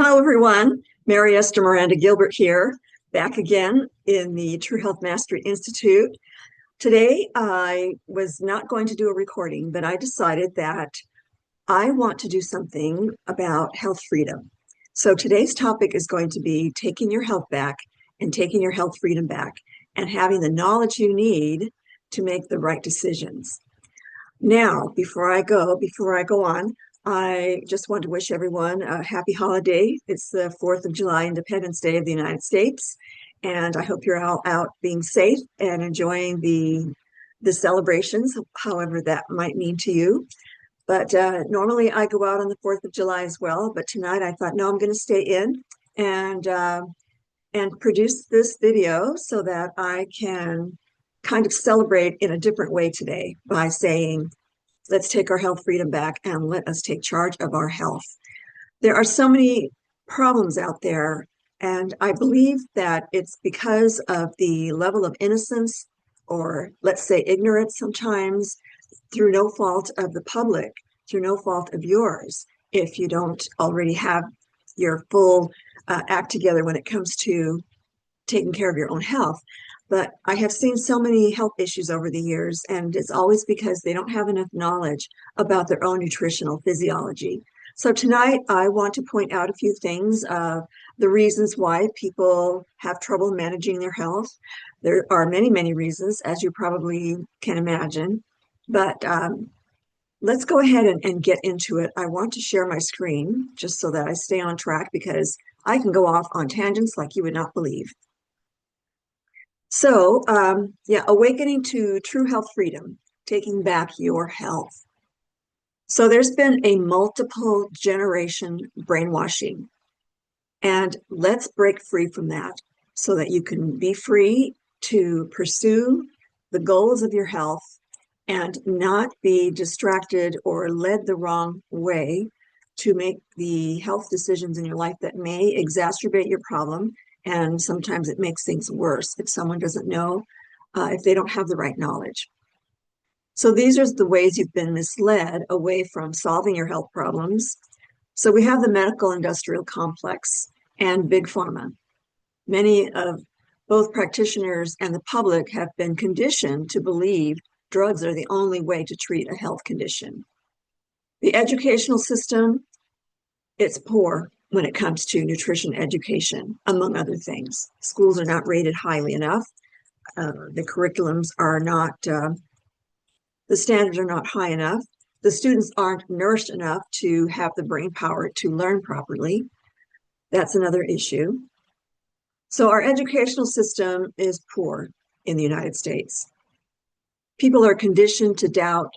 Hello, everyone. Mary Esther Miranda Gilbert here, back again in the True Health Mastery Institute. Today, I was not going to do a recording, but I decided that I want to do something about health freedom. So today's topic is going to be taking your health back and taking your health freedom back and having the knowledge you need to make the right decisions. Now, before I go on, I just want to wish everyone a happy holiday. It's the 4th of July, Independence Day of the United States, and I hope you're all out being safe and enjoying the celebrations, however that might mean to you. But normally I go out on the 4th of July as well, but tonight I thought, no, I'm going to stay in and produce this video so that I can kind of celebrate in a different way today by saying, let's take our health freedom back and let us take charge of our health. There are so many problems out there, and I believe that it's because of the level of innocence, or let's say ignorance sometimes, through no fault of the public, through no fault of yours, if you don't already have your full act together when it comes to taking care of your own health. But I have seen so many health issues over the years, and it's always because they don't have enough knowledge about their own nutritional physiology. So tonight, I want to point out a few things, the reasons why people have trouble managing their health. There are many, many reasons, as you probably can imagine, but let's go ahead and get into it. I want to share my screen just so that I stay on track, because I can go off on tangents like you would not believe. So, awakening to true health freedom, taking back your health. So there's been a multiple generation brainwashing, and let's break free from that so that you can be free to pursue the goals of your health and not be distracted or led the wrong way to make the health decisions in your life that may exacerbate your problem. And sometimes it makes things worse if someone doesn't know, if they don't have the right knowledge. So these are the ways you've been misled away from solving your health problems. So we have the medical industrial complex and big pharma. Many of both practitioners and the public have been conditioned to believe drugs are the only way to treat a health condition. The educational system, it's poor when it comes to nutrition education, among other things. Schools are not rated highly enough. The curriculums are not, the standards are not high enough. The students aren't nourished enough to have the brain power to learn properly. That's another issue. So our educational system is poor in the United States. People are conditioned to doubt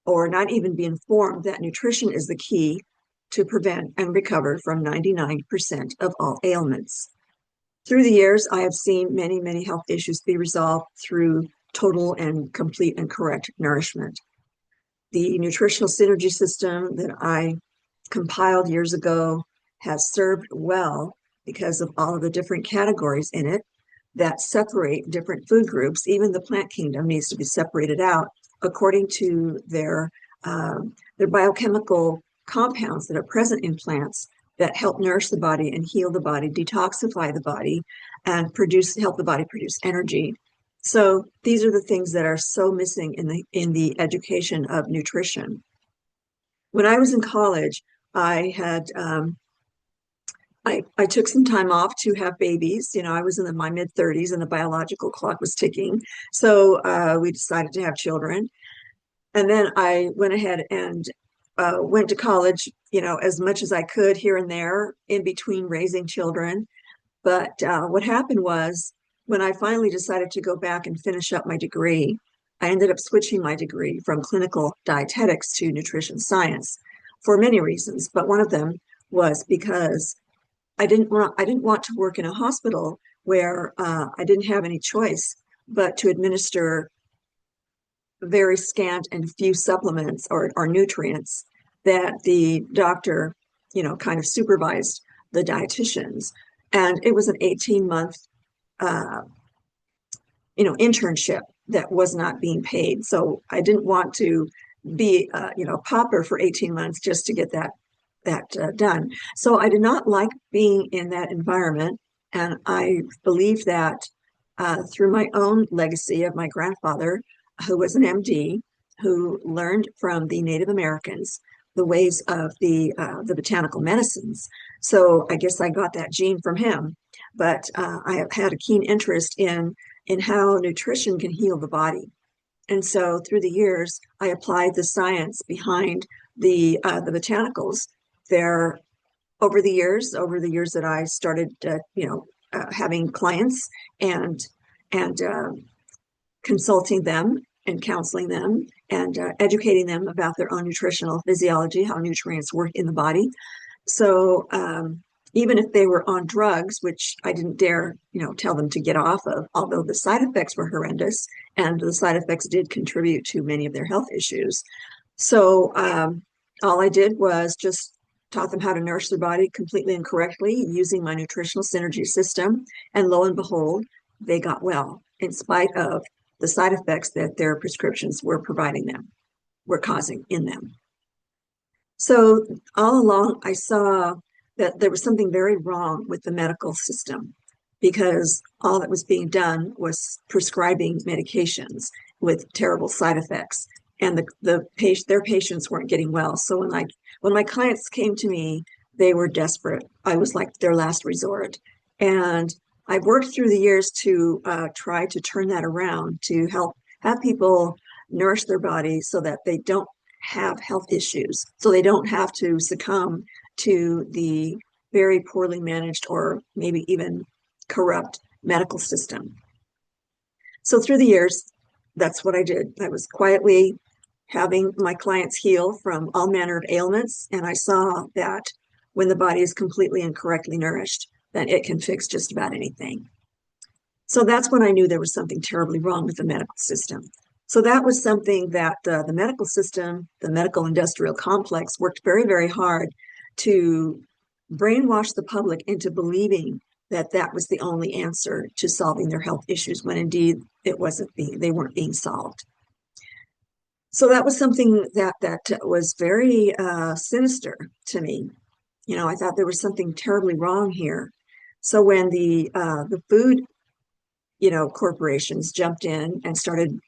or not even be informed that nutrition is the key to prevent and recover from 99% of all ailments. Through the years, I have seen many, many health issues be resolved through total and complete and correct nourishment. The Nutritional Synergy system that I compiled years ago has served well because of all of the different categories in it that separate different food groups. Even the plant kingdom needs to be separated out according to their biochemical compounds that are present in plants that help nourish the body and heal the body, detoxify the body, and help the body produce energy. So these are the things that are so missing in the education of nutrition. When I was in college, I had I took some time off to have babies. You know, I was in my mid-30s and the biological clock was ticking. So we decided to have children. And then I went ahead and went to college, you know, as much as I could here and there in between raising children. But what happened was, when I finally decided to go back and finish up my degree, I ended up switching my degree from clinical dietetics to nutrition science for many reasons. But one of them was because I didn't want to work in a hospital where I didn't have any choice but to administer very scant and few supplements or nutrients that the doctor, you know, kind of supervised the dietitians. And it was an 18-month, internship that was not being paid. So I didn't want to be, a pauper for 18 months just to get that done. So I did not like being in that environment, and I believe that through my own legacy of my grandfather, who was an MD, who learned from the Native Americans the ways of the botanical medicines. So I guess I got that gene from him. But I have had a keen interest in how nutrition can heal the body. And so through the years, I applied the science behind the botanicals there over the years that I started, having clients and and consulting them and counseling them and educating them about their own nutritional physiology, how nutrients work in the body. So even if they were on drugs, which I didn't dare, tell them to get off of, although the side effects were horrendous, and the side effects did contribute to many of their health issues. So all I did was just taught them how to nourish their body completely and correctly using my Nutritional Synergy system. And lo and behold, they got well in spite of the side effects that their prescriptions were providing them, were causing in them. So all along, I saw that there was something very wrong with the medical system because all that was being done was prescribing medications with terrible side effects, and their patients weren't getting well. So when my clients came to me, they were desperate. I was like their last resort, and I've worked through the years to try to turn that around to help have people nourish their body so that they don't have health issues, so they don't have to succumb to the very poorly managed or maybe even corrupt medical system. So through the years, that's what I did. I was quietly having my clients heal from all manner of ailments, and I saw that when the body is completely and correctly nourished, then it can fix just about anything. So that's when I knew there was something terribly wrong with the medical system. So that was something that the medical system, the medical industrial complex, worked very, very hard to brainwash the public into believing that that was the only answer to solving their health issues, when indeed they weren't being solved. So that was something that was very sinister to me. I thought there was something terribly wrong here. So when the food, corporations jumped in and started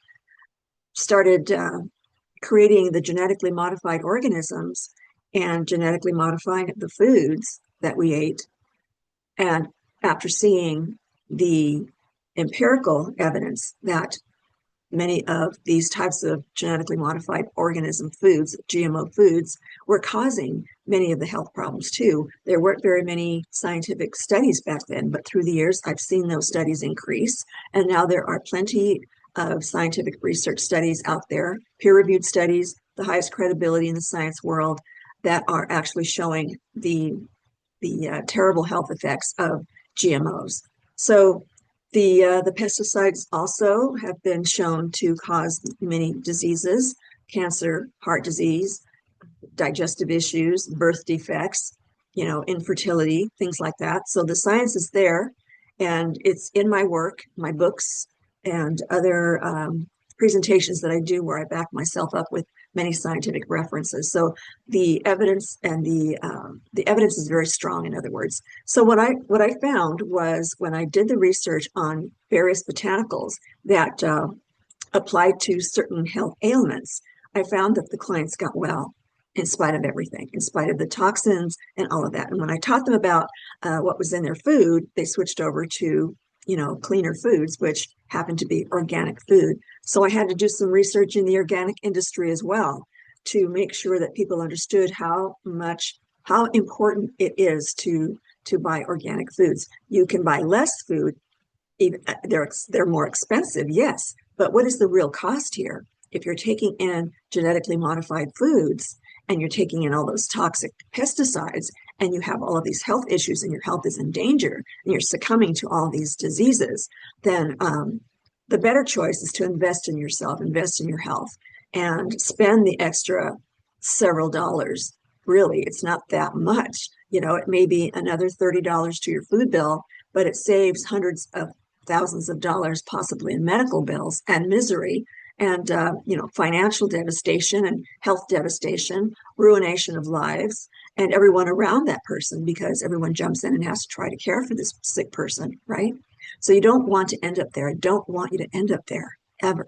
creating the genetically modified organisms and genetically modifying the foods that we ate, and after seeing the empirical evidence that many of these types of genetically modified organism foods, GMO foods, were causing many of the health problems too. There weren't very many scientific studies back then, but through the years, I've seen those studies increase. And now there are plenty of scientific research studies out there, peer-reviewed studies, the highest credibility in the science world, that are actually showing the terrible health effects of GMOs. So the pesticides also have been shown to cause many diseases: cancer, heart disease, digestive issues, birth defects, infertility, things like that. So the science is there, and it's in my work, my books, and other presentations that I do where I back myself up with many scientific references. So the evidence and the evidence is very strong, in other words. So what I found was, when I did the research on various botanicals that applied to certain health ailments, I found that the clients got well in spite of everything, in spite of the toxins and all of that. And when I taught them about what was in their food, they switched over to cleaner foods, which happened to be organic food. So I had to do some research in the organic industry as well to make sure that people understood how important it is to buy organic foods. You can buy less food, even they're more expensive, yes, but what is the real cost here? If you're taking in genetically modified foods and you're taking in all those toxic pesticides, and you have all of these health issues and your health is in danger and you're succumbing to all these diseases, then the better choice is to invest in yourself, invest in your health, and spend the extra several dollars. Really, it's not that much. It may be another $30 to your food bill, but it saves hundreds of thousands of dollars possibly in medical bills and misery, and financial devastation and health devastation, ruination of lives, and everyone around that person, because everyone jumps in and has to try to care for this sick person, right? So you don't want to end up there. I don't want you to end up there ever.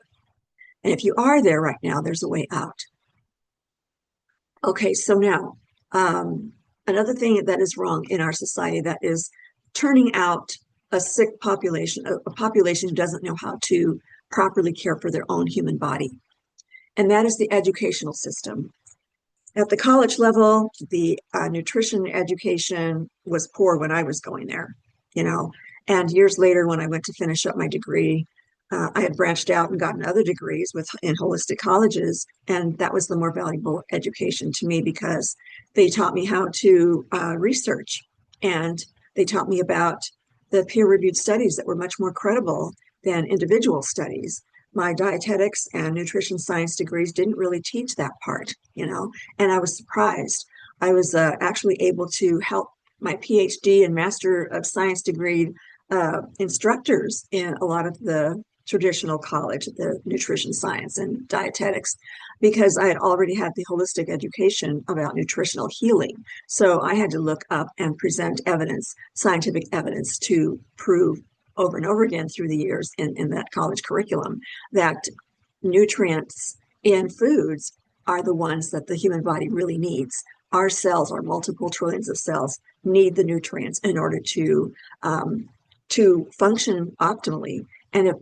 And if you are there right now, there's a way out. Okay, so now, another thing that is wrong in our society that is turning out a sick population, a population who doesn't know how to properly care for their own human body. And that is the educational system. At the college level, the nutrition education was poor when I was going there, and years later, when I went to finish up my degree, I had branched out and gotten other degrees in holistic colleges, and that was the more valuable education to me because they taught me how to research, and they taught me about the peer-reviewed studies that were much more credible than individual studies. My dietetics and nutrition science degrees didn't really teach that part, and I was surprised. I was actually able to help my PhD and Master of Science degree instructors in a lot of the traditional college, the nutrition science and dietetics, because I had already had the holistic education about nutritional healing. So I had to look up and present evidence, scientific evidence, to prove over and over again through the years in that college curriculum that nutrients in foods are the ones that the human body really needs. Our cells, our multiple trillions of cells, need the nutrients in order to function optimally. And if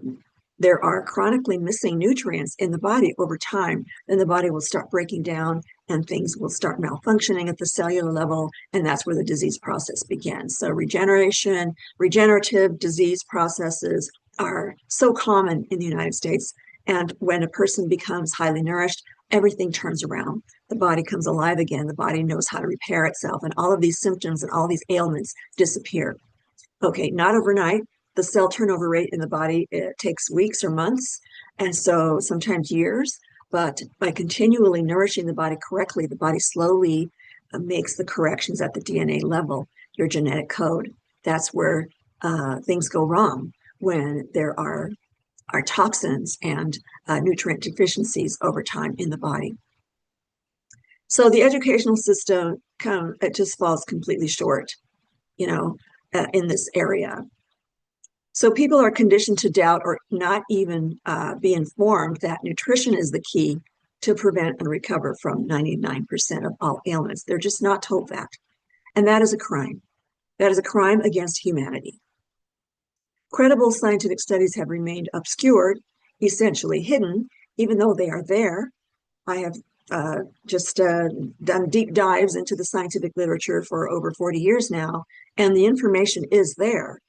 there are chronically missing nutrients in the body over time, then the body will start breaking down and things will start malfunctioning at the cellular level, and that's where the disease process begins. So regenerative disease processes are so common in the United States, and when a person becomes highly nourished, everything turns around. The body comes alive again, the body knows how to repair itself, and all of these symptoms and all these ailments disappear. Okay, not overnight. The cell turnover rate in the body, it takes weeks or months, and so sometimes years. But by continually nourishing the body correctly, the body slowly makes the corrections at the DNA level, your genetic code. That's where things go wrong, when there are toxins and nutrient deficiencies over time in the body. So the educational system, it just falls completely short, in this area. So people are conditioned to doubt or not even be informed that nutrition is the key to prevent and recover from 99% of all ailments. They're just not told that. And that is a crime. That is a crime against humanity. Credible scientific studies have remained obscured, essentially hidden, even though they are there. I have just done deep dives into the scientific literature for over 40 years now, and the information is there.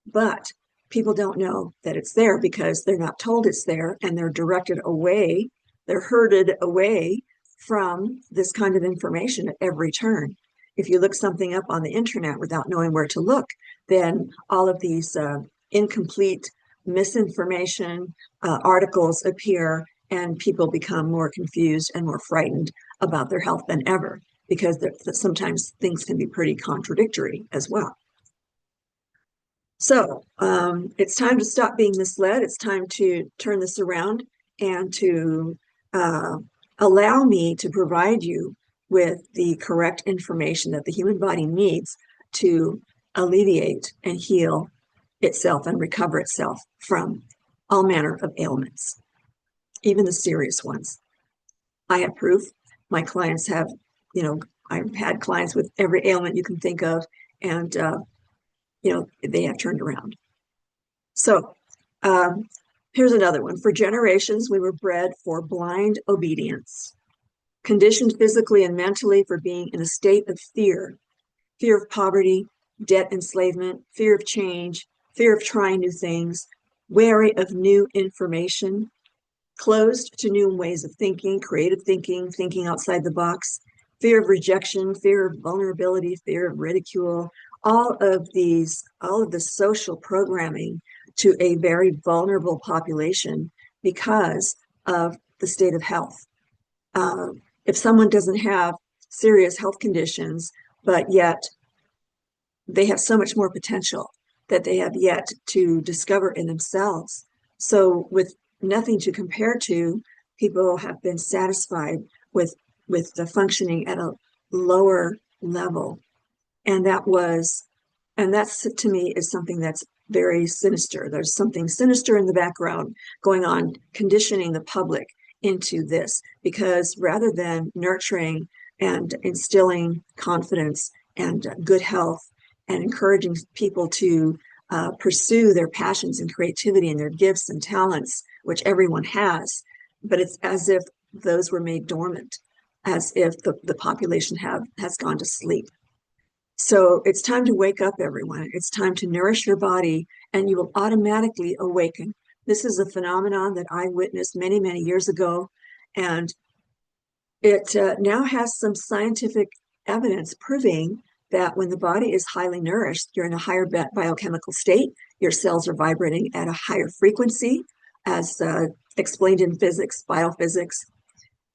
But people don't know that it's there because they're not told it's there, and they're directed away, they're herded away from this kind of information at every turn. If you look something up on the internet without knowing where to look, then all of these incomplete misinformation articles appear, and people become more confused and more frightened about their health than ever, because sometimes things can be pretty contradictory as well. So it's time to stop being misled. It's time to turn this around and to allow me to provide you with the correct information that the human body needs to alleviate and heal itself and recover itself from all manner of ailments, even the serious ones. I have proof. My clients have, I've had clients with every ailment you can think of, and they have turned around. So here's another one. For generations, we were bred for blind obedience, conditioned physically and mentally for being in a state of fear of poverty, debt enslavement, fear of change, fear of trying new things, wary of new information, closed to new ways of thinking, creative thinking, thinking outside the box, fear of rejection, fear of vulnerability, fear of ridicule, all of the social programming to a very vulnerable population because of the state of health. If someone doesn't have serious health conditions, but yet they have so much more potential that they have yet to discover in themselves. So with nothing to compare to. People have been satisfied with the functioning at a lower level. And that's to me is something that's very sinister. There's something sinister in the background going on, conditioning the public into this, because rather than nurturing and instilling confidence and good health and encouraging people to pursue their passions and creativity and their gifts and talents, which everyone has, but it's as if those were made dormant, as if the population has gone to sleep. So it's time to wake up, everyone. It's time to nourish your body, and you will automatically awaken. This is a phenomenon that I witnessed many, many years ago, and it now has some scientific evidence proving that when the body is highly nourished, you're in a higher biochemical state. Your cells are vibrating at a higher frequency, as explained in physics, biophysics.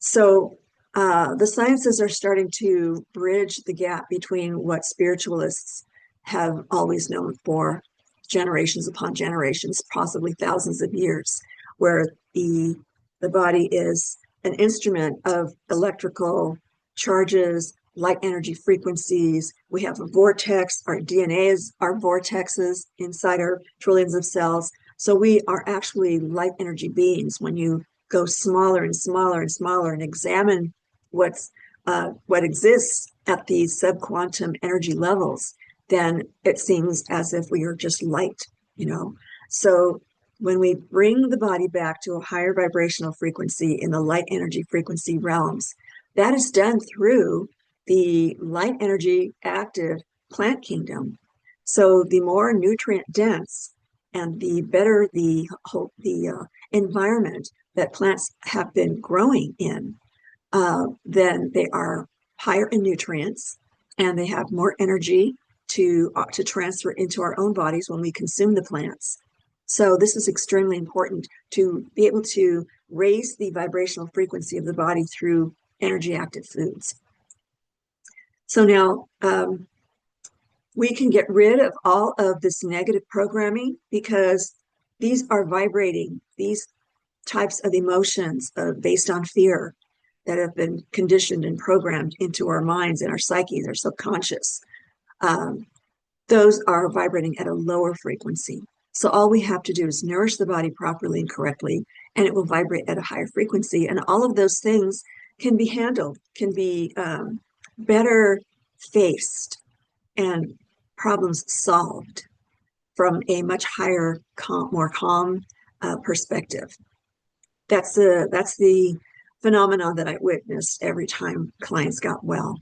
So the sciences are starting to bridge the gap between what spiritualists have always known for generations upon generations, possibly thousands of years, where the body is an instrument of electrical charges, light energy frequencies. We have a vortex. Our DNA are vortexes inside our trillions of cells. So we are actually light energy beings. When you go smaller and smaller and smaller and examine what exists at these subquantum energy levels, then it seems as if we are just light, So when we bring the body back to a higher vibrational frequency in the light energy frequency realms, that is done through the light energy active plant kingdom. So the more nutrient dense and the better the environment that plants have been growing in, then they are higher in nutrients and they have more energy to transfer into our own bodies when we consume the plants. So this is extremely important to be able to raise the vibrational frequency of the body through energy active foods. So now we can get rid of all of this negative programming, because these are vibrating, these types of emotions based on fear that have been conditioned and programmed into our minds and our psyches, our subconscious. Those are vibrating at a lower frequency. So all we have to do is nourish the body properly and correctly, and it will vibrate at a higher frequency. And all of those things can be handled, can be better faced, and problems solved from a much higher, more calm perspective. That's the phenomenon that I witnessed every time clients got well.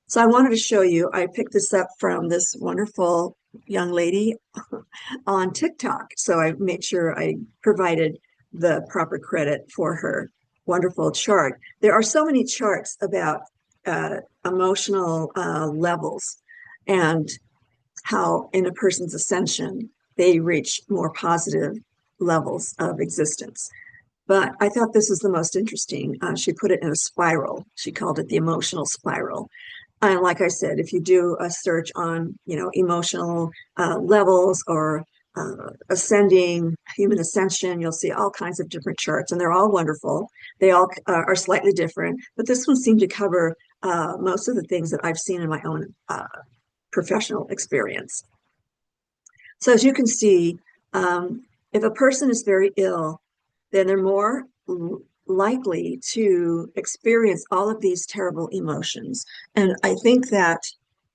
So I wanted to show you, I picked this up from this wonderful young lady on TikTok. So I made sure I provided the proper credit for her wonderful chart. There are so many charts about emotional levels and how in a person's ascension, they reach more positive levels of existence. But I thought this was the most interesting. She put it in a spiral. She called it the emotional spiral. And like I said, if you do a search on, emotional levels or ascending, human ascension, you'll see all kinds of different charts, and they're all wonderful. They all are slightly different, but this one seemed to cover most of the things that I've seen in my own professional experience. So as you can see, if a person is very ill, then they're more likely to experience all of these terrible emotions. And I think that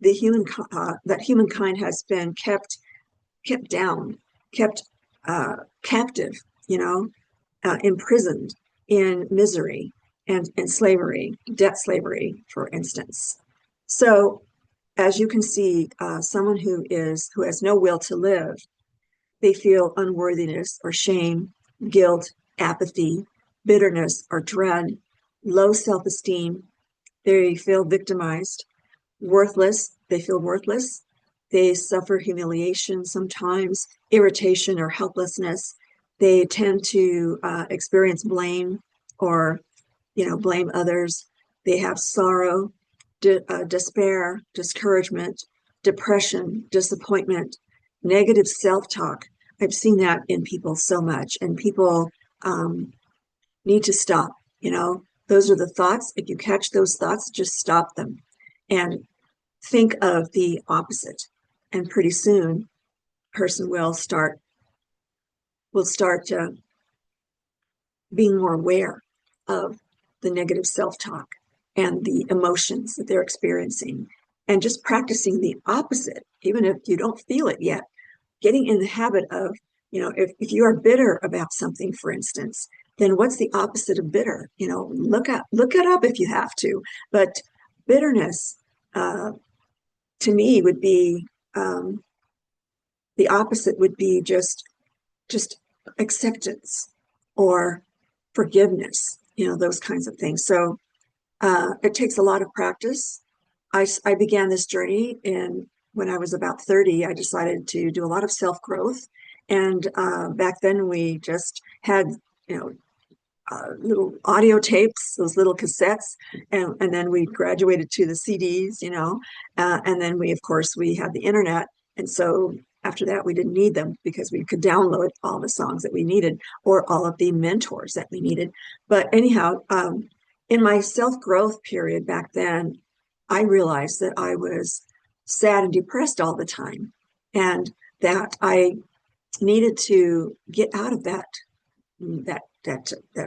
humankind has been kept down, kept captive, imprisoned in misery and in slavery, debt slavery, for instance. So as you can see, someone who has no will to live, they feel unworthiness or shame, guilt, apathy, bitterness or dread, low self-esteem. They feel victimized, worthless. They feel worthless. They suffer humiliation sometimes, irritation or helplessness. They tend to experience blame or, blame others. They have sorrow, despair, discouragement, depression, disappointment, negative self-talk. I've seen that in people so much, and people need to stop. Those are the thoughts. If you catch those thoughts, just stop them and think of the opposite. And pretty soon, a person will start being more aware of the negative self-talk and the emotions that they're experiencing, and just practicing the opposite, even if you don't feel it yet. Getting in the habit of, if you are bitter about something, for instance, then what's the opposite of bitter? Look it up if you have to. But bitterness, to me, would be the opposite would be just acceptance or forgiveness, those kinds of things. So it takes a lot of practice. I began this journey when I was about 30. I decided to do a lot of self-growth. And back then we just had, little audio tapes, those little cassettes, and then we graduated to the CDs, and then of course, we had the internet. And so after that, we didn't need them because we could download all the songs that we needed or all of the mentors that we needed. But anyhow, in my self-growth period back then, I realized that I was sad and depressed all the time, and that I needed to get out of that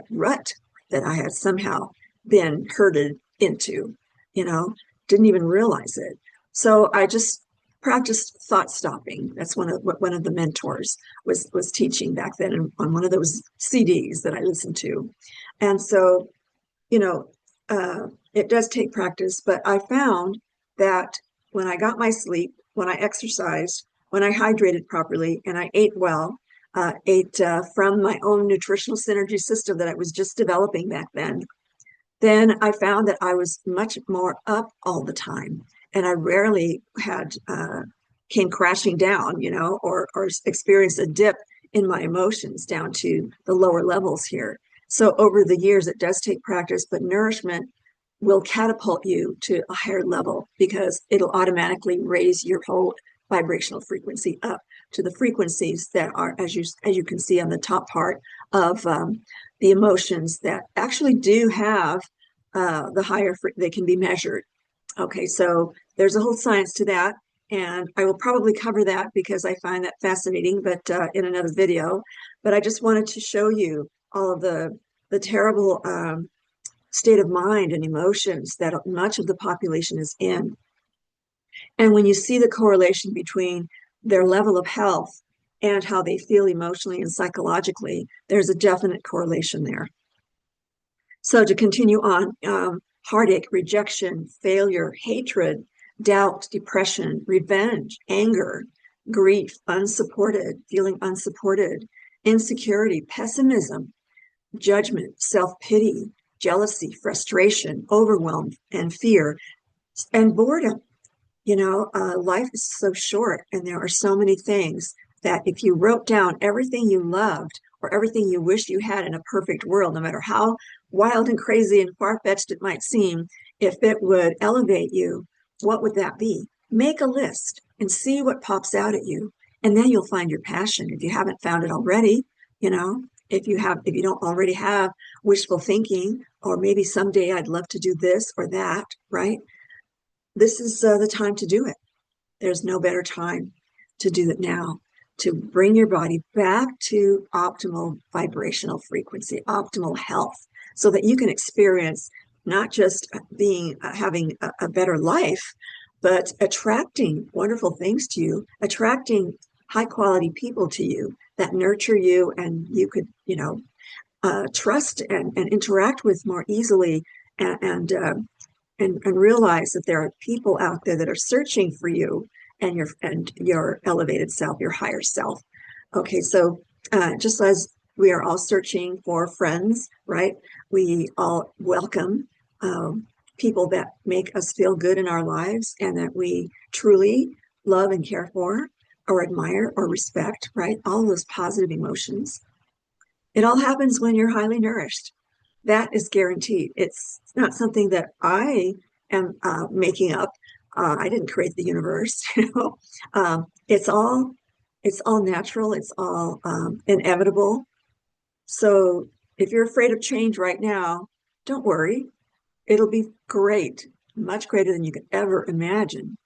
rut that I had somehow been herded into, didn't even realize it. So I just practiced thought stopping. That's one of the mentors was teaching back then on one of those CDs that I listened to. And so, it does take practice, but I found that when I got my sleep, when I exercised, when I hydrated properly, and I ate well, ate from my own nutritional synergy system that I was just developing back then I found that I was much more up all the time, and I rarely came crashing down, or experienced a dip in my emotions down to the lower levels here. So over the years, it does take practice, but nourishment will catapult you to a higher level because it'll automatically raise your whole vibrational frequency up to the frequencies that are, as you can see on the top part of the emotions that actually do have the higher, they can be measured. Okay, so there's a whole science to that, and I will probably cover that because I find that fascinating, but in another video. But I just wanted to show you all of the terrible state of mind and emotions that much of the population is in. And when you see the correlation between their level of health and how they feel emotionally and psychologically, there's a definite correlation there. So to continue on, heartache, rejection, failure, hatred, doubt, depression, revenge, anger, grief, feeling unsupported, insecurity, pessimism, judgment, self-pity, jealousy, frustration, overwhelm, and fear, and boredom. Life is so short, and there are so many things that if you wrote down everything you loved or everything you wish you had in a perfect world, no matter how wild and crazy and far-fetched it might seem, if it would elevate you, what would that be? Make a list and see what pops out at you, and then you'll find your passion if you haven't found it already. If you don't already have wishful thinking, or maybe someday I'd love to do this or that, right? This is the time to do it. There's no better time to do it now, to bring your body back to optimal vibrational frequency, optimal health, so that you can experience not just having a better life, but attracting wonderful things to you, attracting high quality people to you that nurture you, and you could, trust and interact with more easily, and realize that there are people out there that are searching for you and your elevated self, your higher self. Okay, so just as we are all searching for friends, right? We all welcome people that make us feel good in our lives and that we truly love and care for, or admire or respect, right? All those positive emotions. It all happens when you're highly nourished. That is guaranteed. It's not something that I am making up. I didn't create the universe. It's all It's all natural. It's all inevitable. So if you're afraid of change right now, don't worry. It'll be great, much greater than you could ever imagine.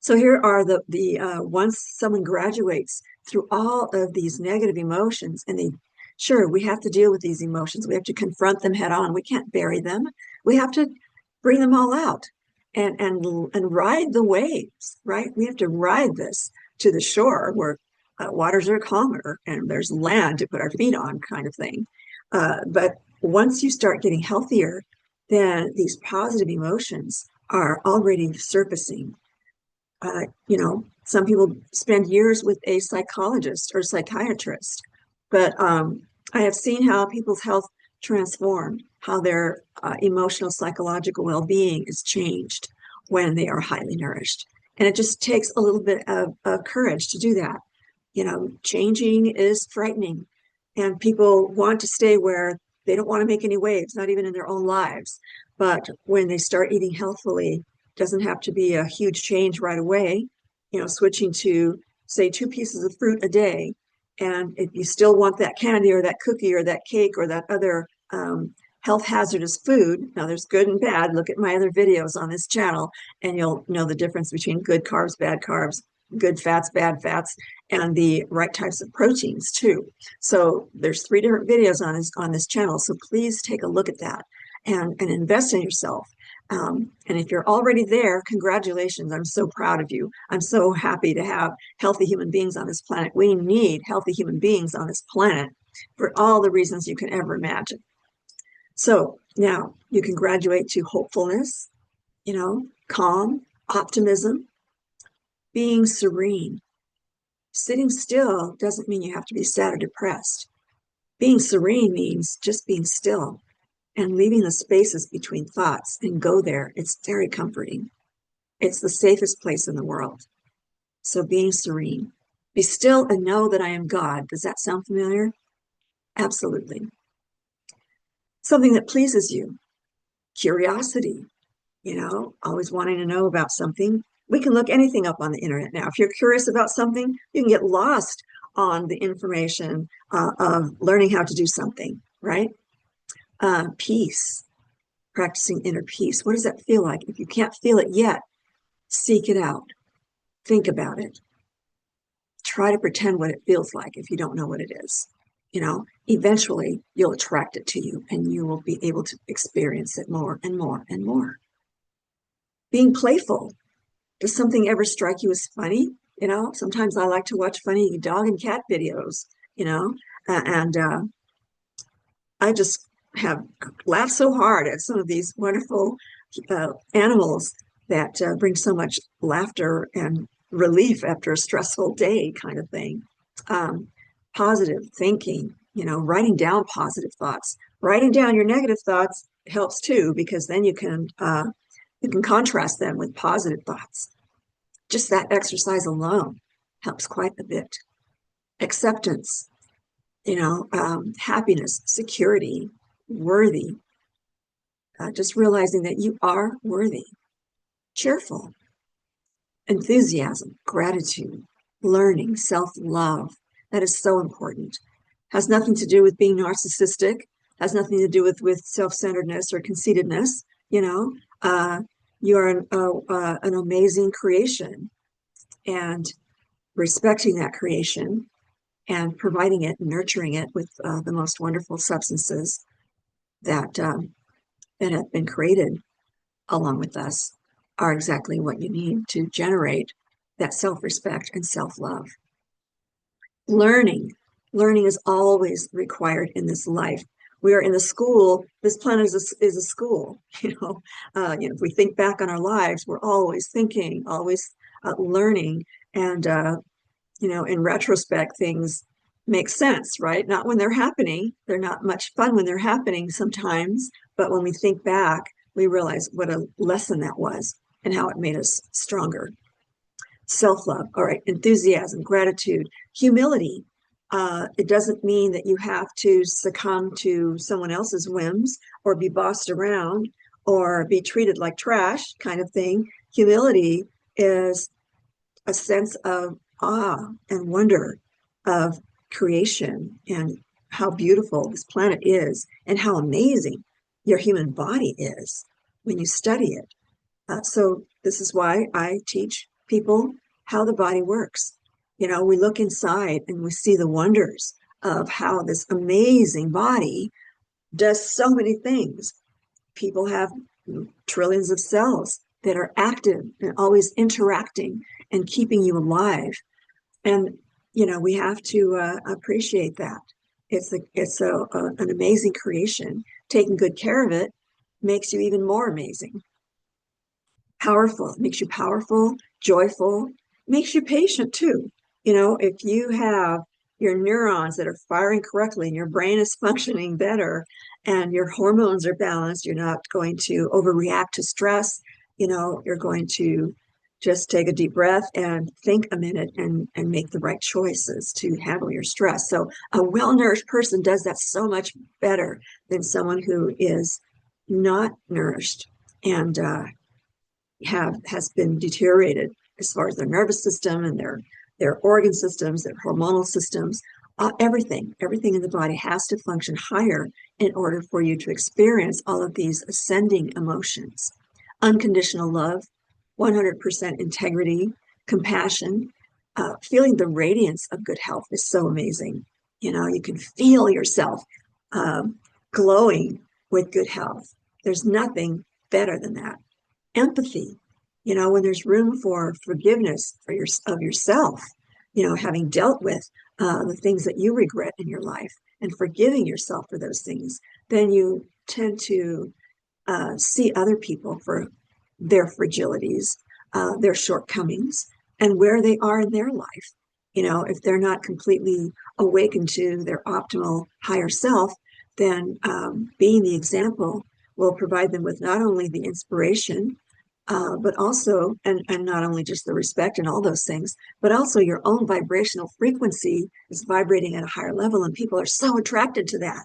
So here are the once someone graduates through all of these negative emotions, and sure, we have to deal with these emotions. We have to confront them head on. We can't bury them. We have to bring them all out and ride the waves, right? We have to ride this to the shore where waters are calmer and there's land to put our feet on, kind of thing. But once you start getting healthier, then these positive emotions are already surfacing. Some people spend years with a psychologist or psychiatrist, but I have seen how people's health transformed, how their emotional, psychological well-being is changed when they are highly nourished. And it just takes a little bit of courage to do that. Changing is frightening, and people want to stay where they don't want to make any waves, not even in their own lives. But when they start eating healthfully, doesn't have to be a huge change right away. Switching to, say, 2 pieces of fruit a day. And if you still want that candy or that cookie or that cake or that other health hazardous food, now there's good and bad. Look at my other videos on this channel, and you'll know the difference between good carbs, good fats, bad fats, and the right types of proteins too. So there's 3 different videos on this channel. So please take a look at that and invest in yourself. And if you're already there, congratulations. I'm so proud of you. I'm so happy to have healthy human beings on this planet. We need healthy human beings on this planet for all the reasons you can ever imagine. So now you can graduate to hopefulness, calm, optimism, being serene. Sitting still doesn't mean you have to be sad or depressed. Being serene means just being still and leaving the spaces between thoughts and go there. It's very comforting. It's the safest place in the world. So being serene. Be still and know that I am God. Does that sound familiar? Absolutely. Something that pleases you. Curiosity, always wanting to know about something. We can look anything up on the internet now. If you're curious about something, you can get lost on the information of learning how to do something, right? Peace, practicing inner peace. What does that feel like? If you can't feel it yet, seek it out. Think about it. Try to pretend what it feels like if you don't know what it is. Eventually you'll attract it to you and you will be able to experience it more and more and more. Being playful. Does something ever strike you as funny? Sometimes I like to watch funny dog and cat videos, and I just have laughed so hard at some of these wonderful animals that bring so much laughter and relief after a stressful day, kind of thing. Positive thinking, writing down positive thoughts. Writing down your negative thoughts helps too, because then you can contrast them with positive thoughts. Just that exercise alone helps quite a bit. Acceptance, happiness, security, worthy. Just realizing that you are worthy. Cheerful. Enthusiasm, gratitude, learning, self-love. That is so important. Has nothing to do with being narcissistic, has nothing to do with self-centeredness or conceitedness. You are an amazing creation, and respecting that creation and providing it, nurturing it with the most wonderful substances that have been created along with us are exactly what you need to generate that self-respect and self-love. Learning is always required in this life. We are in a school. This planet is a school. If we think back on our lives, we're always thinking, always learning, and in retrospect, things make sense, right? Not when they're happening. They're not much fun when they're happening sometimes, but when we think back, we realize what a lesson that was and how it made us stronger. Self-love, all right, enthusiasm, gratitude, humility. It doesn't mean that you have to succumb to someone else's whims or be bossed around or be treated like trash, kind of thing. Humility is a sense of awe and wonder of creation and how beautiful this planet is and how amazing your human body is when you study it. So this is why I teach people how the body works. We look inside and we see the wonders of how this amazing body does so many things. People have trillions of cells that are active and always interacting and keeping you alive. And we have to appreciate that. It's an amazing creation. Taking good care of it makes you even more amazing. Powerful. It makes you powerful, joyful, makes you patient too. If you have your neurons that are firing correctly and your brain is functioning better and your hormones are balanced, you're not going to overreact to stress. You're going to just take a deep breath and think a minute and make the right choices to handle your stress. So a well-nourished person does that so much better than someone who is not nourished and has been deteriorated as far as their nervous system and their organ systems, their hormonal systems, everything in the body has to function higher in order for you to experience all of these ascending emotions. Unconditional love, 100% integrity, compassion, feeling the radiance of good health is so amazing. You can feel yourself glowing with good health. There's nothing better than that. Empathy, when there's room for forgiveness of yourself, having dealt with the things that you regret in your life and forgiving yourself for those things, then you tend to see other people for their fragilities, their shortcomings, and where they are in their life. If they're not completely awakened to their optimal higher self, then being the example will provide them with not only the inspiration, but also, and not only just the respect and all those things, but also your own vibrational frequency is vibrating at a higher level, and people are so attracted to that.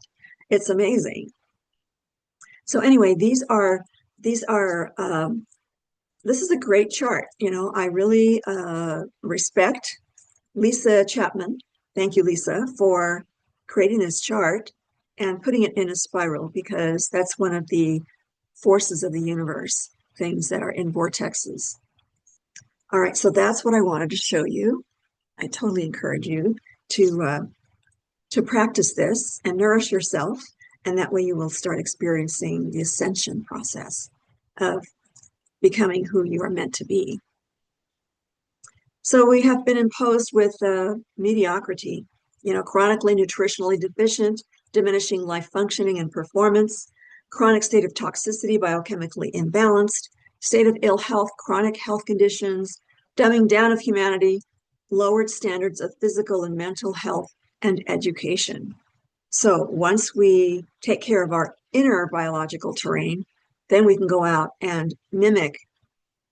It's amazing. So anyway, this is a great chart. I really respect Lisa Chapman. Thank you, Lisa, for creating this chart and putting it in a spiral, because that's one of the forces of the universe, things that are in vortexes. All right, so that's what I wanted to show you. I totally encourage you to practice this and nourish yourself, and that way you will start experiencing the ascension process of becoming who you are meant to be. So we have been imposed with mediocrity, chronically nutritionally deficient, diminishing life functioning and performance, chronic state of toxicity, biochemically imbalanced, state of ill health, chronic health conditions, dumbing down of humanity, lowered standards of physical and mental health and education. So once we take care of our inner biological terrain, then we can go out and mimic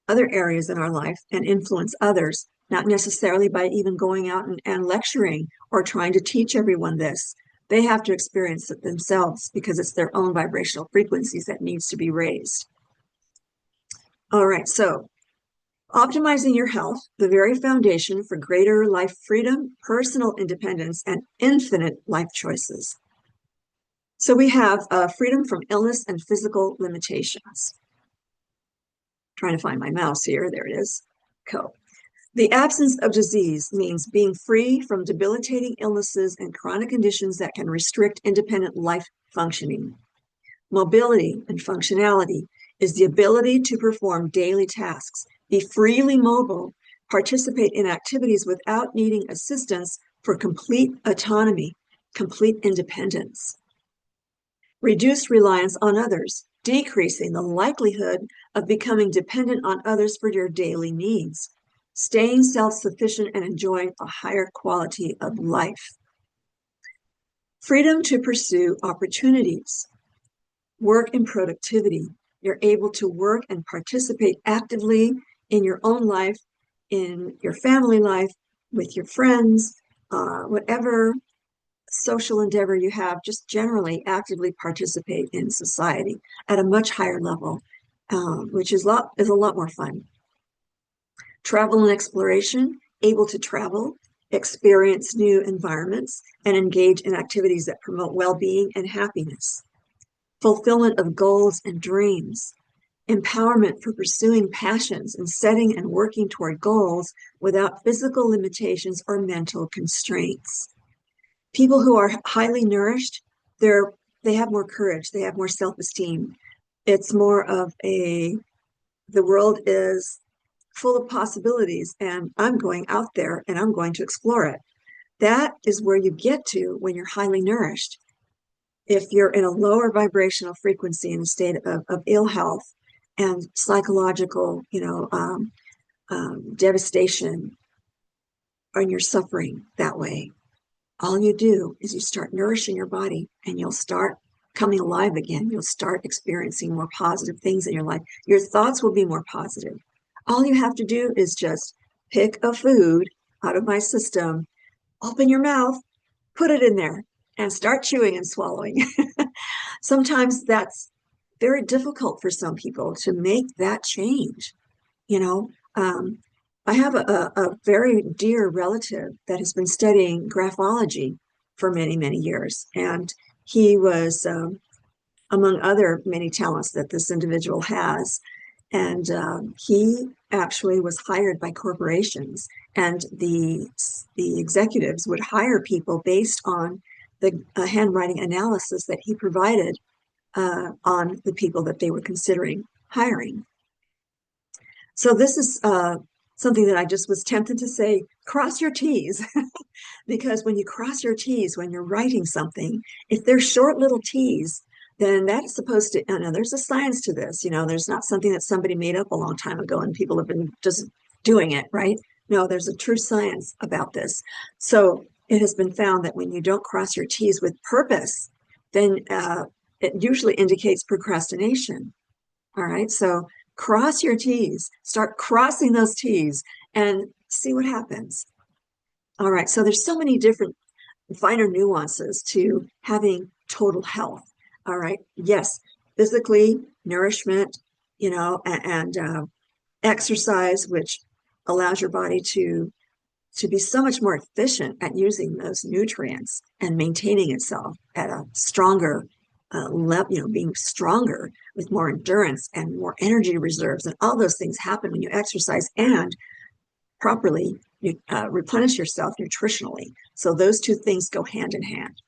other areas in our life and influence others, not necessarily by even going out and lecturing or trying to teach everyone this. They have to experience it themselves, because it's their own vibrational frequencies that needs to be raised. All right, so optimizing your health, the very foundation for greater life freedom, personal independence, and infinite life choices. So we have freedom from illness and physical limitations. Trying to find my mouse here. There it is. Cool. The absence of disease means being free from debilitating illnesses and chronic conditions that can restrict independent life functioning. Mobility and functionality is the ability to perform daily tasks, be freely mobile, participate in activities without needing assistance for complete autonomy, complete independence. Reduce reliance on others, decreasing the likelihood of becoming dependent on others for your daily needs. Staying self-sufficient and enjoying a higher quality of life. Freedom to pursue opportunities. Work and productivity. You're able to work and participate actively in your own life, in your family life, with your friends, whatever social endeavor you have, just generally actively participate in society at a much higher level, which is a lot more fun. Travel and exploration, able to travel, experience new environments, and engage in activities that promote well-being and happiness, fulfillment of goals and dreams, empowerment for pursuing passions and setting and working toward goals without physical limitations or mental constraints. People who are highly nourished, they have more courage, they have more self-esteem. It's more of the world is full of possibilities, and I'm going out there and I'm going to explore it. That is where you get to when you're highly nourished. If you're in a lower vibrational frequency, in a state of ill health and psychological, devastation, and you're suffering that way, all you do is you start nourishing your body and you'll start coming alive again. You'll start experiencing more positive things in your life. Your thoughts will be more positive. All you have to do is just pick a food out of my system, open your mouth, put it in there, and start chewing and swallowing. Sometimes that's very difficult for some people to make that change. You know, I have a very dear relative that has been studying graphology for many, many years. And he was, among other many talents that this individual has, and he actually was hired by corporations, and the executives would hire people based on the handwriting analysis that he provided on the people that they were considering hiring. So this is something that I just was tempted to say, cross your T's, because when you cross your T's, when you're writing something, if they're short little T's, then that's supposed to, there's a science to this, there's not something that somebody made up a long time ago and people have been just doing it, right? No, there's a true science about this. So it has been found that when you don't cross your T's with purpose, then it usually indicates procrastination. All right, so cross your T's, start crossing those T's and see what happens. All right, so there's so many different finer nuances to having total health. All right, yes, physically, nourishment, and exercise, which allows your body to be so much more efficient at using those nutrients and maintaining itself at a stronger level, being stronger with more endurance and more energy reserves, and all those things happen when you exercise and properly replenish yourself nutritionally. So those two things go hand in hand.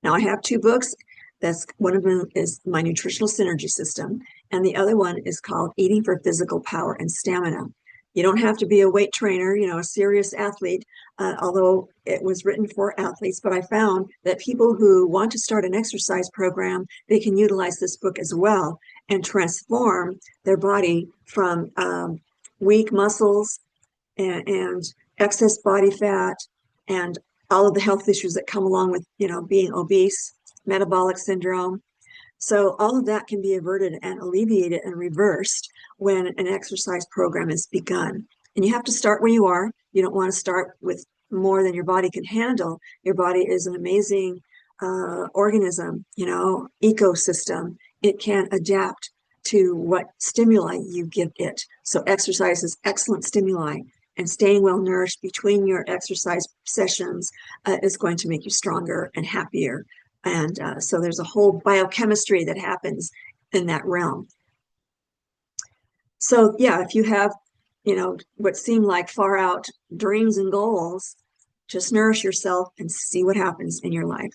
Now I have two books. That's one of them is my Nutritional Synergy system, and the other one is called Eating for Physical Power and Stamina. You don't have to be a weight trainer, a serious athlete, although it was written for athletes. But I found that people who want to start an exercise program, they can utilize this book as well and transform their body from weak muscles and excess body fat and all of the health issues that come along with, being obese, metabolic syndrome. So all of that can be averted and alleviated and reversed when an exercise program is begun. And you have to start where you are. You don't want to start with more than your body can handle. Your body is an amazing organism, ecosystem. It can adapt to what stimuli you give it. So exercise is excellent stimuli, and staying well nourished between your exercise sessions is going to make you stronger and happier. And so there's a whole biochemistry that happens in that realm. So yeah, if you have, what seem like far out dreams and goals, just nourish yourself and see what happens in your life.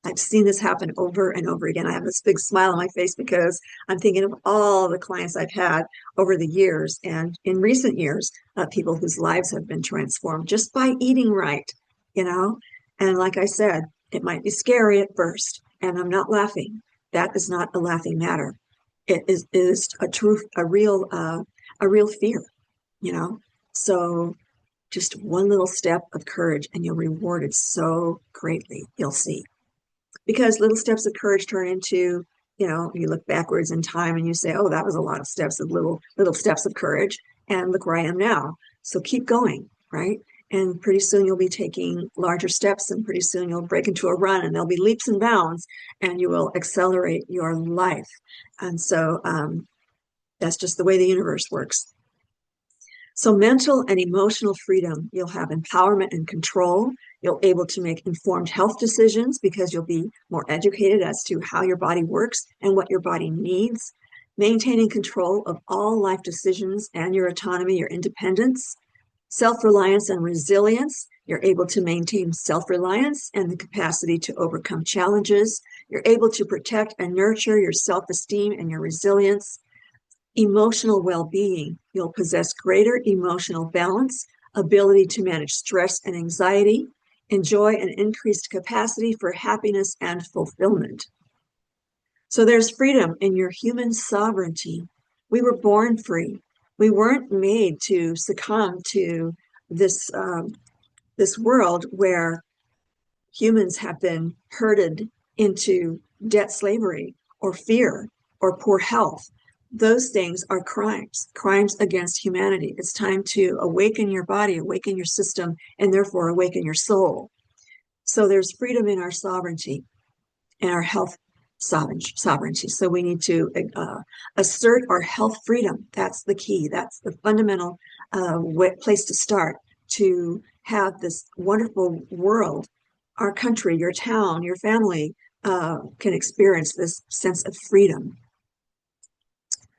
I've seen this happen over and over again. I have this big smile on my face because I'm thinking of all the clients I've had over the years, and in recent years, people whose lives have been transformed just by eating right, And like I said, it might be scary at first, and I'm not laughing. That is not a laughing matter. It is a real fear, So just one little step of courage, and you're rewarded so greatly. You'll see, because little steps of courage turn into, you look backwards in time and you say, "Oh, that was a lot of steps of little steps of courage, and look where I am now." So keep going, right? And pretty soon you'll be taking larger steps, and pretty soon you'll break into a run, and there'll be leaps and bounds, and you will accelerate your life. And so that's just the way the universe works. So mental and emotional freedom, you'll have empowerment and control. You'll be able to make informed health decisions because you'll be more educated as to how your body works and what your body needs. Maintaining control of all life decisions and your autonomy, your independence. Self-reliance and resilience. You're able to maintain self-reliance and the capacity to overcome challenges. You're able to protect and nurture your self-esteem and your resilience. Emotional well-being. You'll possess greater emotional balance, ability to manage stress and anxiety, enjoy an increased capacity for happiness and fulfillment. So there's freedom in your human sovereignty. We were born free. We weren't made to succumb to this world where humans have been herded into debt slavery or fear or poor health. Those things are crimes against humanity. It's time to awaken your body, awaken your system, and therefore awaken your soul. So there's freedom in our sovereignty and our health sovereignty. So we need to assert our health freedom. That's the key. That's the fundamental place to start to have this wonderful world. Our country, your town, your family can experience this sense of freedom.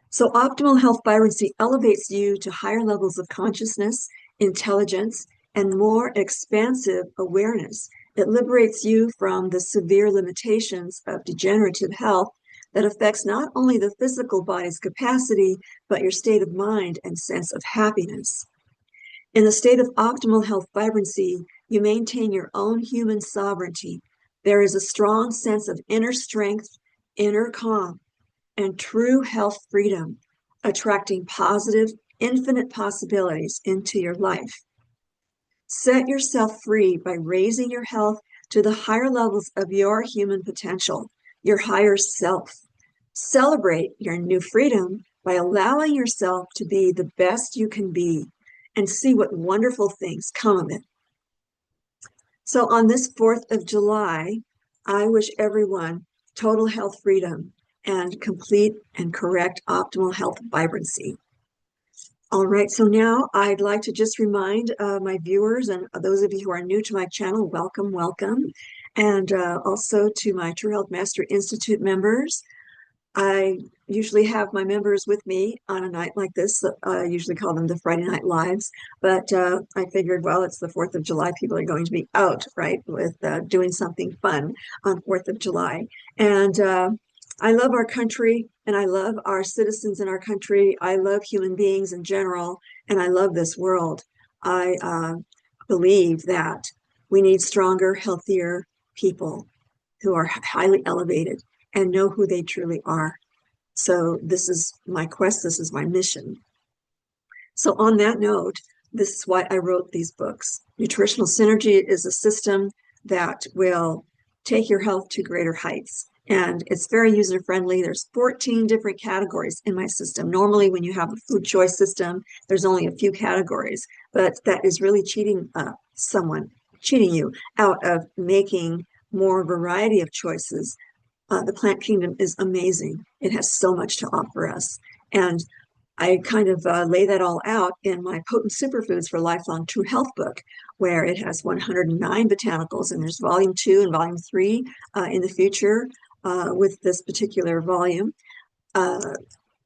So optimal health vibrancy elevates you to higher levels of consciousness, intelligence, and more expansive awareness. It liberates you from the severe limitations of degenerative health that affects not only the physical body's capacity, but your state of mind and sense of happiness. In the state of optimal health vibrancy, you maintain your own human sovereignty. There is a strong sense of inner strength, inner calm, and true health freedom, attracting positive, infinite possibilities into your life. Set yourself free by raising your health to the higher levels of your human potential, your higher self. Celebrate your new freedom by allowing yourself to be the best you can be and see what wonderful things come of it. So on this 4th of July, I wish everyone total health freedom and complete and correct optimal health vibrancy. All right, so now I'd like to just remind my viewers and those of you who are new to my channel, welcome, welcome. And also to my True Health Master Institute members. I usually have my members with me on a night like this. I usually call them the Friday Night Lives, but I figured, well, it's the 4th of July. People are going to be out, right, with doing something fun on 4th of July. And I love our country, and I love our citizens in our country. I love human beings in general, and I love this world. I believe that we need stronger, healthier people who are highly elevated and know who they truly are. So this is my quest, this is my mission. So on that note, this is why I wrote these books. Nutritional Synergy is a system that will take your health to greater heights. And it's very user-friendly. There's 14 different categories in my system. Normally, when you have a food choice system, there's only a few categories, but that is really cheating you out of making more variety of choices. The plant kingdom is amazing. It has so much to offer us. And I kind of lay that all out in my Potent Superfoods for Lifelong True Health book, where it has 109 botanicals, and there's volume 2 and volume 3 in the future with this particular volume.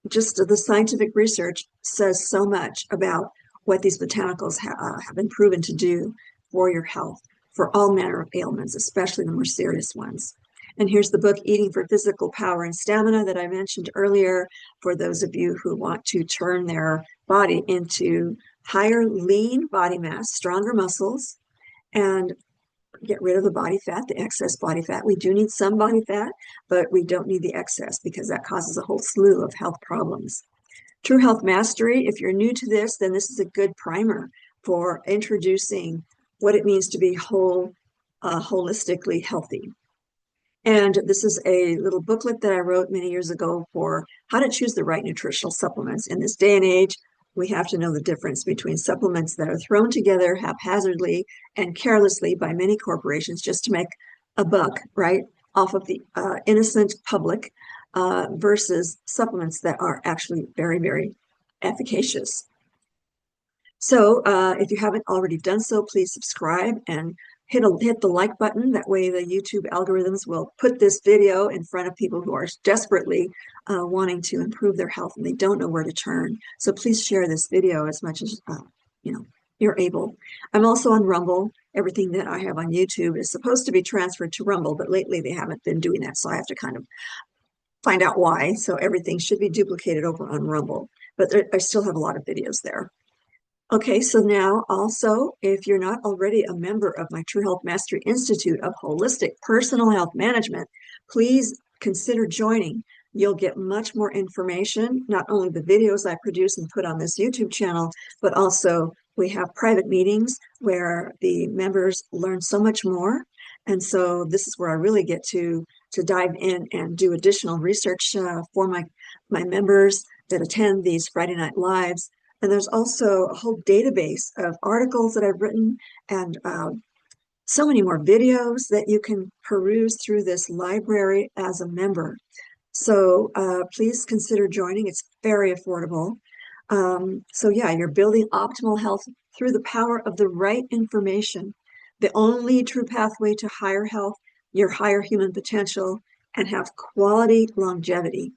Just the scientific research says so much about what these botanicals have been proven to do for your health, for all manner of ailments, especially the more serious ones. And here's the book, Eating for Physical Power and Stamina, that I mentioned earlier, for those of you who want to turn their body into higher lean body mass, stronger muscles, and get rid of the body fat, the excess body fat. We do need some body fat, but we don't need the excess because that causes a whole slew of health problems. True Health Mastery, if you're new to this, then this is a good primer for introducing what it means to be holistically healthy. And this is a little booklet that I wrote many years ago for how to choose the right nutritional supplements. In this day and age, we have to know the difference between supplements that are thrown together haphazardly and carelessly by many corporations just to make a buck, right, off of the innocent public versus supplements that are actually very, very efficacious. So if you haven't already done so, please subscribe and hit the like button. That way the YouTube algorithms will put this video in front of people who are desperately wanting to improve their health and they don't know where to turn. So please share this video as much as you know you're able. I'm also on Rumble. Everything that I have on YouTube is supposed to be transferred to Rumble, but lately they haven't been doing that. So I have to kind of find out why. So everything should be duplicated over on Rumble, but I still have a lot of videos there. Okay, so now also, if you're not already a member of my True Health Mastery Institute of Holistic Personal Health Management, please consider joining. You'll get much more information, not only the videos I produce and put on this YouTube channel, but also we have private meetings where the members learn so much more. And so this is where I really get to dive in and do additional research for my members that attend these Friday Night Lives. And there's also a whole database of articles that I've written and so many more videos that you can peruse through this library as a member. So please consider joining. It's very affordable. So yeah, you're building optimal health through the power of the right information, the only true pathway to higher health, your higher human potential, and have quality longevity.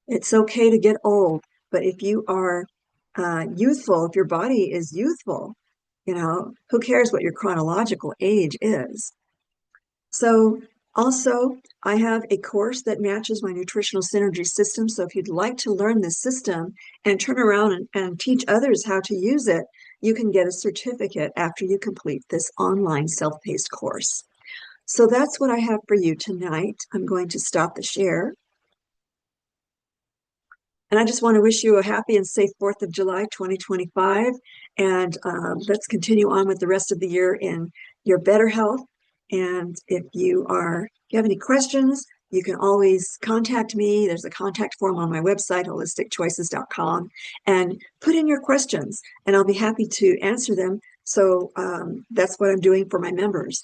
It's okay to get old, but if you are youthful, if your body is youthful, who cares what your chronological age is? So also, I have a course that matches my Nutritional Synergy system. So if you'd like to learn this system and turn around and teach others how to use it, you can get a certificate after you complete this online self-paced course. So that's what I have for you tonight. I'm going to stop the share. And I just want to wish you a happy and safe 4th of July, 2025. And let's continue on with the rest of the year in your better health. And if you have any questions, you can always contact me. There's a contact form on my website, holisticchoices.com, and put in your questions, and I'll be happy to answer them. So that's what I'm doing for my members.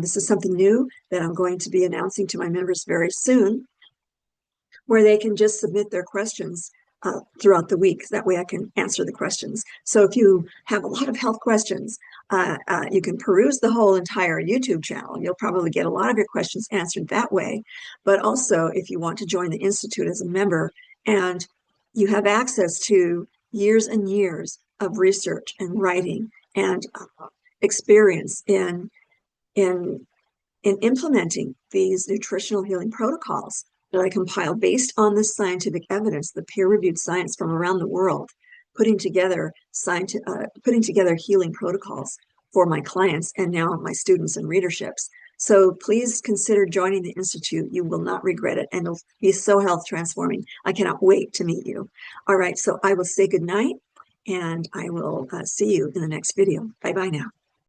This is something new that I'm going to be announcing to my members very soon, where they can just submit their questions throughout the week. That way I can answer the questions. So if you have a lot of health questions, you can peruse the whole entire YouTube channel. You'll probably get a lot of your questions answered that way. But also, if you want to join the Institute as a member and you have access to years and years of research and writing and experience in implementing these nutritional healing protocols that I compile based on the scientific evidence, the peer-reviewed science from around the world, putting together healing protocols for my clients and now my students and readerships. So please consider joining the Institute. You will not regret it, and it'll be so health transforming. I cannot wait to meet you. All right, so I will say good night, and I will see you in the next video. Bye-bye now.